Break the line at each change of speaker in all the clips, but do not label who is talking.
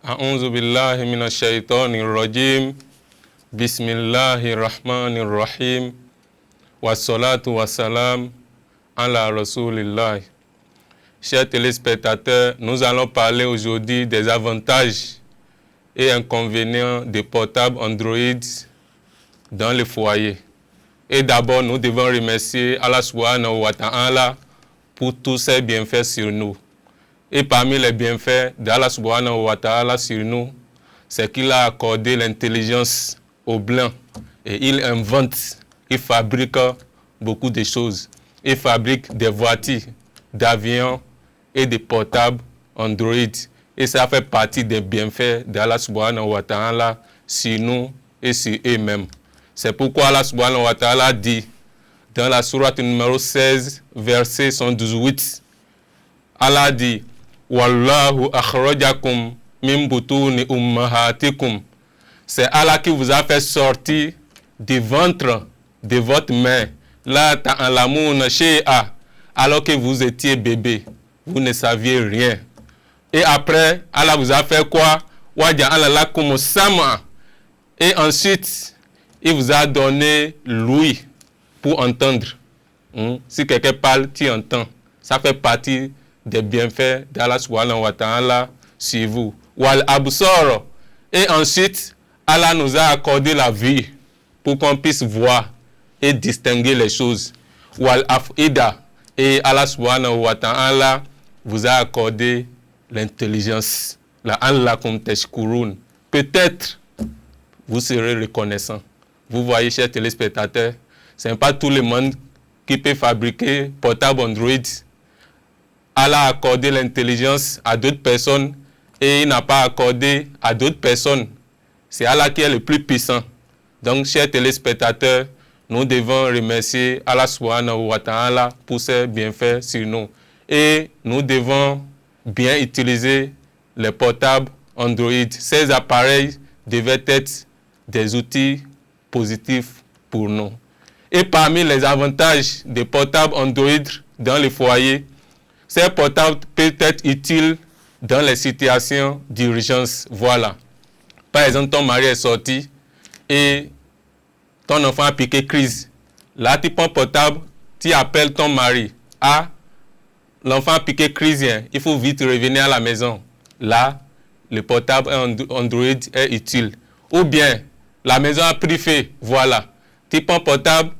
أعوذ بالله من الشيطان الرجيم بسم الله الرحمن الرحيم والصلاة والسلام على رسول الله. Chers téléspectateurs, nous allons parler aujourd'hui des avantages et inconvénients des portables Android dans les foyers. Et d'abord, nous devons remercier Allah subhanahu wa ta'ala pour tous ses bienfaits sur nous. Et parmi les bienfaits d'Allah subhanahu wa ta'ala sur nous, c'est qu'il a accordé l'intelligence aux blancs. Et il invente, il fabrique beaucoup de choses. Il fabrique des voitures, d'avions et des portables Android. Et ça fait partie des bienfaits d'Allah subhanahu wa ta'ala sur nous et sur eux-mêmes. C'est pourquoi Allah subhanahu wa ta'ala dit dans la sourate numéro 16, verset 118, Allah dit Wallahu akhrajakum min butuni ummahatikum. C'est Allah qui vous a fait sortir du ventre de votre mère. La ta'lamuna shay'a, alors que vous étiez bébé, vous ne saviez rien. Et après, Allah vous a fait quoi? Waja'ala lakum sam'a. Et ensuite, il vous a donné l'ouïe pour entendre. Si quelqu'un parle, tu entends. Ça fait partie des bienfaits d'Allah subhanahu wa ta'ala sur vous. Wal absar. Et ensuite, Allah nous a accordé la vue pour qu'on puisse voir et distinguer les choses. Wal afida. Et Allah subhanahu wa ta'ala vous a accordé l'intelligence. La'allakum tashkurun. Peut-être vous serez reconnaissant. Vous voyez, chers téléspectateurs, ce n'est pas tout le monde qui peut fabriquer portable Android. Allah a accordé l'intelligence à d'autres personnes et il n'a pas accordé à d'autres personnes. C'est Allah qui est le plus puissant. Donc, chers téléspectateurs, nous devons remercier Allah subhanahu wa ta'ala pour ses bienfaits sur nous. Et nous devons bien utiliser les portables Android. Ces appareils devaient être des outils positifs pour nous. Et parmi les avantages des portables Android dans les foyers, ces portables peuvent être utiles dans les situations d'urgence. Voilà. Par exemple, ton mari est sorti et ton enfant a piqué crise. Là, tu prends portable, tu appelles ton mari. Ah, l'enfant a piqué crise, il faut vite revenir à la maison. Là, le portable Android est utile. Ou bien, la maison a pris feu. Voilà. Tu prends portable,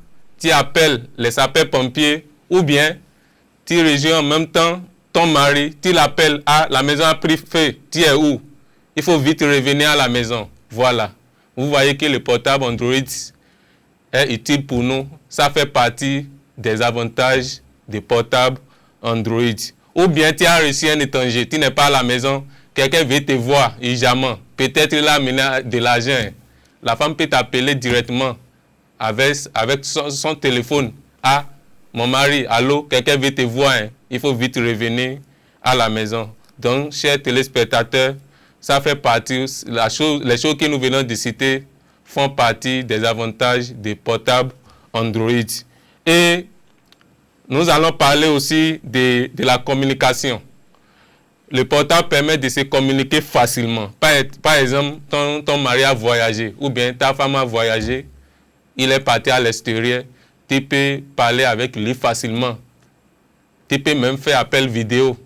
tu appelles les sapeurs-pompiers. Ou bien, tu rejoins en même temps ton mari, tu l'appelles, ah, la maison a pris feu, tu es où? Il faut vite revenir à la maison. Voilà. Vous voyez que le portable Android est utile pour nous. Ça fait partie des avantages des portables Android. Ou bien tu as reçu un étranger, tu n'es pas à la maison, quelqu'un veut te voir urgemment. Peut-être il a amené de l'argent. La femme peut t'appeler directement avec son téléphone. Ah, mon mari, allô, quelqu'un veut te voir, il faut vite revenir à la maison. Donc, chers téléspectateurs, ça fait partie, les choses que nous venons de citer font partie des avantages des portables Android. Et nous allons parler aussi de la communication. Le portable permet de se communiquer facilement. Par exemple, ton mari a voyagé, ou bien ta femme a voyagé, il est parti à l'extérieur. Tu peux parler avec lui facilement. Tu peux même faire appel vidéo.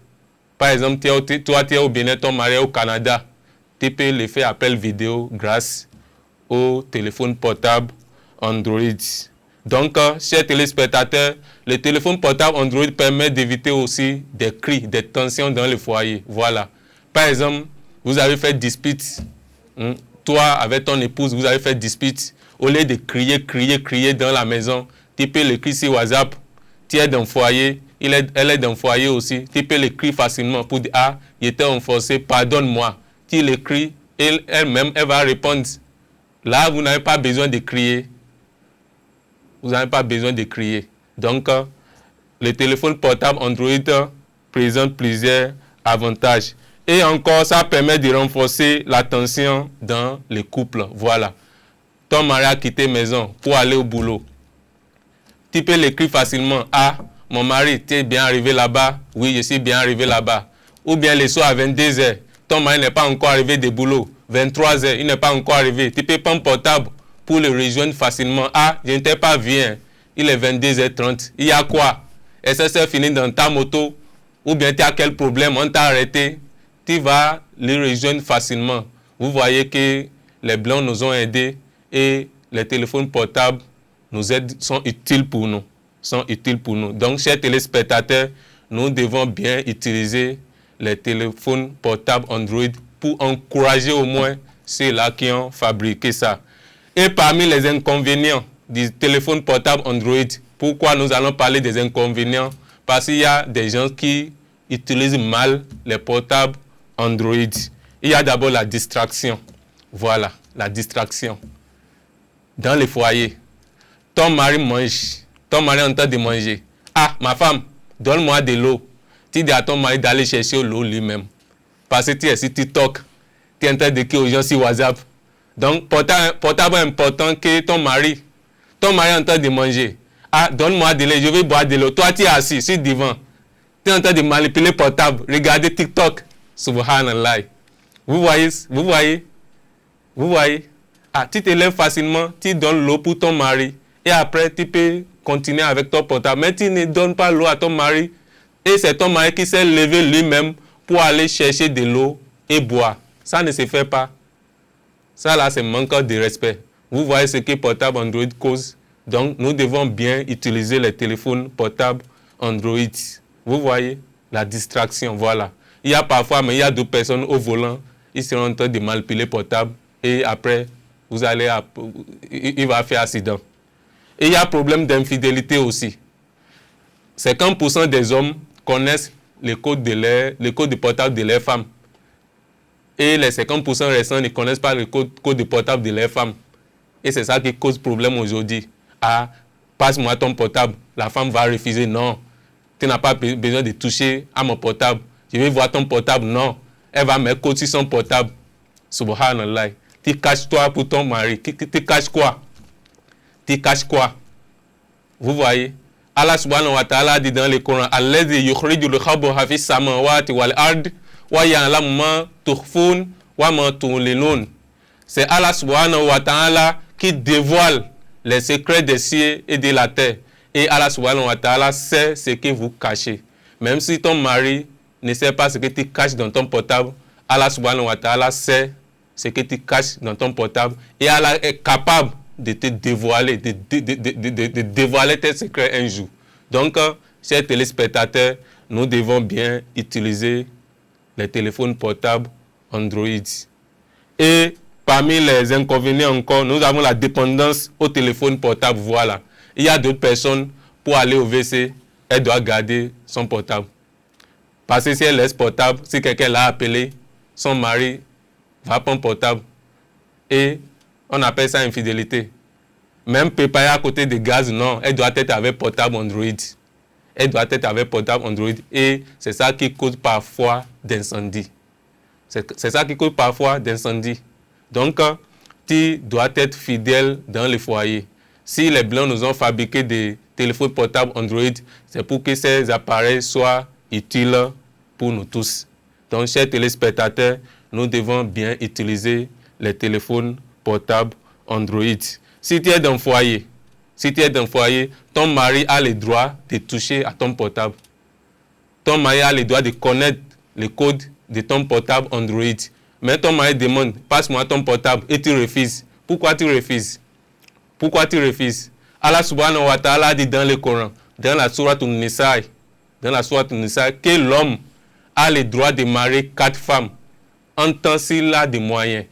Par exemple, toi, tu es au Bénin, ton mari est au Canada. Tu peux le faire appel vidéo grâce au téléphone portable Android. Donc, chers téléspectateurs, le téléphone portable Android permet d'éviter aussi des cris, des tensions dans le foyer. Voilà. Par exemple, vous avez fait dispute. Toi, avec ton épouse, vous avez fait dispute. Au lieu de crier dans la maison, tu peux l'écrire sur WhatsApp. Tu es dans le foyer, elle est dans le foyer aussi. Tu peux l'écrire facilement pour dire, ah, j'étais enfoncé, pardonne-moi. Tu l'écris, elle-même, elle va répondre. Là, vous n'avez pas besoin de crier. Vous n'avez pas besoin de crier. Donc, le téléphone portable Android présente plusieurs avantages. Et encore, ça permet de renforcer l'attention dans les couples. Voilà. Ton mari a quitté la maison pour aller au boulot. Tu peux l'écrire facilement. Ah, mon mari, tu es bien arrivé là-bas? Oui, je suis bien arrivé là-bas. Ou bien le soir à 22h, ton mari n'est pas encore arrivé de boulot, 23 heures, il n'est pas encore arrivé, tu peux prendre portable pour le rejoindre facilement. Ah, je ne t'ai pas vu, hein. Il est 22h30, il y a quoi? Est-ce que c'est fini dans ta moto? Ou bien tu as quel problème, on t'a arrêté? Tu vas le rejoindre facilement. Vous voyez que les blancs nous ont aidés et les téléphones portables nous aident, sont utiles pour nous. Donc, chers téléspectateurs, nous devons bien utiliser les téléphones portables Android pour encourager au moins ceux-là qui ont fabriqué ça. Et parmi les inconvénients du téléphone portable Android, pourquoi nous allons parler des inconvénients? Parce qu'il y a des gens qui utilisent mal les portables Android. Il y a d'abord la distraction. Voilà, la distraction. Dans les foyers, ton mari mange, ton mari est en train de manger. Ah, ma femme, donne-moi de l'eau. Tu dis à ton mari d'aller chercher l'eau lui-même. Parce que tu es sur TikTok, tu es en train d'écrire aux gens sur WhatsApp. Donc, portable important que ton mari est en train de manger. Ah, donne-moi de l'eau, je vais boire de l'eau. Toi, tu es assis sur le divan. Tu es en train de manipuler portable, regarder TikTok. Subhanallah. Vous voyez? Ah, tu te lèves facilement, tu donnes l'eau pour ton mari. Et après, tu peux continuer avec ton portable. Mais tu ne donnes pas l'eau à ton mari. Et c'est ton mari qui s'est levé lui-même pour aller chercher de l'eau et boire. Ça ne se fait pas. Ça là, c'est manque de respect. Vous voyez ce que portable Android cause. Donc, nous devons bien utiliser les téléphones portables Android. Vous voyez la distraction, voilà. Il y a parfois, mais il y a d'autres personnes au volant. Ils seront en train de manipuler portable. Et après, il va faire accident. Et il y a problème d'infidélité aussi. 50% des hommes connaissent le code de portable de leurs femmes. Et les 50% restants ne connaissent pas le code de portable de leurs femmes. Et c'est ça qui cause problème aujourd'hui. Ah, passe-moi ton portable. La femme va refuser. Non, tu n'as pas besoin de toucher à mon portable. Je vais voir ton portable. Non, elle va mettre code sur son portable. Subhanallah. Tu caches toi pour ton mari. Tu caches quoi? Tu caches quoi? Vous voyez? Allah subhanahu wa ta'ala dit dans le Coran, Alladhi yukhrijul khab'a fis samawati wal ard wa ya'lamu ma tukhfun wa ma tu'linun. C'est Allah subhanahu wa ta'ala qui dévoile les secrets des cieux et de la terre. Et Allah subhanahu wa ta'ala sait ce que vous cachez. Même si ton mari ne sait pas ce que tu caches dans ton portable, Allah subhanahu wa ta'ala sait ce que tu caches dans ton portable. Et Allah est capable de te dévoiler, de dévoiler tes secrets un jour. Donc, chers téléspectateurs, nous devons bien utiliser les téléphones portables Android. Et parmi les inconvénients encore, nous avons la dépendance au téléphone portable. Voilà. Il y a d'autres personnes, pour aller au WC, elle doit garder son portable. Parce que si elle laisse portable, si quelqu'un l'a appelé, son mari va prendre portable. Et on appelle ça infidélité. Même préparer à côté de gaz, non. Elle doit être avec portable Android. Elle doit être avec portable Android. Et c'est ça qui cause parfois d'incendie. C'est ça qui cause parfois d'incendie. Donc, tu dois être fidèle dans le foyer. Si les Blancs nous ont fabriqué des téléphones portables Android, c'est pour que ces appareils soient utiles pour nous tous. Donc, chers téléspectateurs, nous devons bien utiliser les téléphones portables Android. Si tu es dans le foyer, ton mari a le droit de toucher à ton portable. Ton mari a le droit de connaître le code de ton portable Android. Mais ton mari demande, passe-moi ton portable, et tu refuses. Pourquoi tu refuses? Allah subhanahu wa ta'ala dit dans le Coran, dans la sourate An-Nisa, que l'homme a le droit de marier 4 femmes, en tant qu'il a des moyens.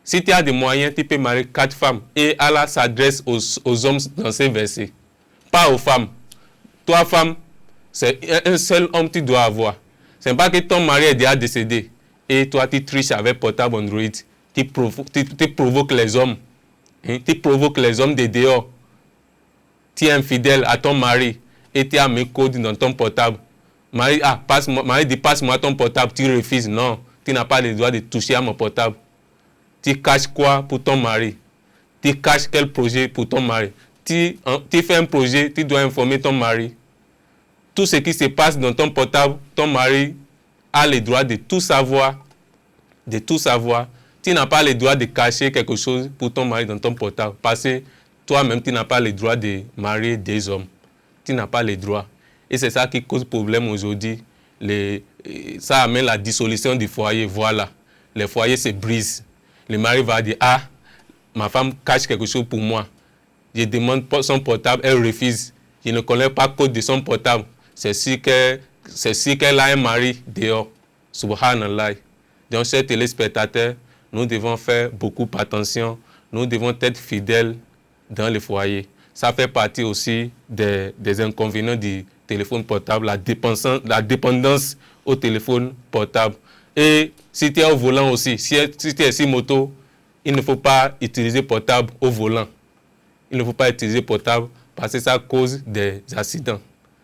Si tu as des moyens, tu peux marier 4 femmes. Et Allah s'adresse aux hommes dans ces versets. Pas aux femmes. Toi, femme, c'est un seul homme que tu dois avoir. Ce n'est pas que ton mari est déjà décédé. Et toi, tu triches avec portable Android. Tu provoques les hommes. Hein? Tu provoques les hommes de dehors. Tu es infidèle à ton mari. Et tu as mes codes dans ton portable. Mari dit, passe-moi ton portable. Tu refuses. Non, tu n'as pas le droit de toucher à mon portable. Tu caches quoi pour ton mari? Tu caches quel projet pour ton mari? Tu fais un projet, tu dois informer ton mari. Tout ce qui se passe dans ton portable, ton mari a le droit de tout savoir, de tout savoir. Tu n'as pas le droit de cacher quelque chose pour ton mari dans ton portable. Parce que toi-même, tu n'as pas le droit de marier des hommes. Tu n'as pas le droit. Et c'est ça qui cause problème aujourd'hui. Ça amène la dissolution du foyer. Voilà. Le foyer se brise. Le mari va dire, ah, ma femme cache quelque chose pour moi. Je demande son portable, elle refuse. Je ne connais pas le code de son portable. C'est sûr qu'elle a un mari dehors. Subhanallah. Donc, chers téléspectateurs, nous devons faire beaucoup attention. Nous devons être fidèles dans le foyer. Ça fait partie aussi des inconvénients du téléphone portable, la dépendance au téléphone portable. Et si tu es au volant aussi, si tu es sur moto, il ne faut pas utiliser portable au volant. Il ne faut pas utiliser portable parce que ça cause des accidents.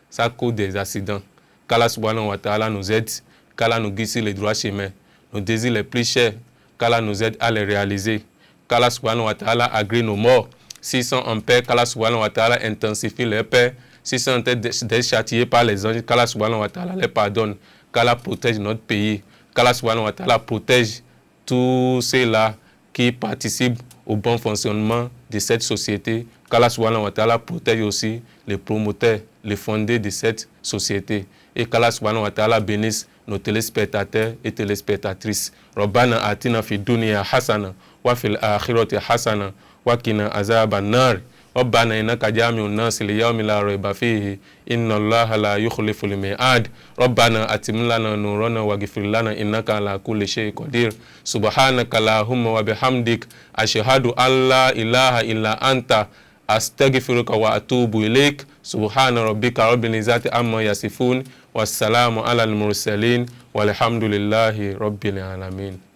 Ça cause des accidents. Qu'Allah subhanahu wa ta'ala nous aide, qu'Allah nous guide sur les droits chemins. Nos désirs les plus chers, qu'Allah nous aide à les réaliser. Qu'Allah subhanahu wa ta'ala agrée nos morts. S'ils sont en paix, qu'Allah subhanahu wa ta'ala intensifie leur paix. S'ils sont en train d'être châtiés par les anges, qu'Allah subhanahu wa ta'ala les pardonne. Qu'Allah protège notre pays. Qu'Allah subhanahu wa ta'ala protège tous ceux-là qui participent au bon fonctionnement de cette société. Qu'Allah subhanahu wa ta'ala protège aussi les promoteurs, les fondés de cette société. Et qu'Allah subhanahu wa ta'ala bénisse nos téléspectateurs et téléspectatrices. Rabbana atina fi dunya hasana wa fil akhirati hasana wa qina azaban nar. ربنا إنك جامع الناس ليوم لا ريب فيه إن الله لا يخلف الميعاد ربنا أتم لنا نورنا واغفر لنا إنك على كل شيء قدير سبحانك اللهم وبحمدك أشهد أن لا إله إلا أنت أستغفرك وأتوب إليك سبحان ربك رب العزة عما يصفون والسلام على المرسلين والحمد لله رب العالمين.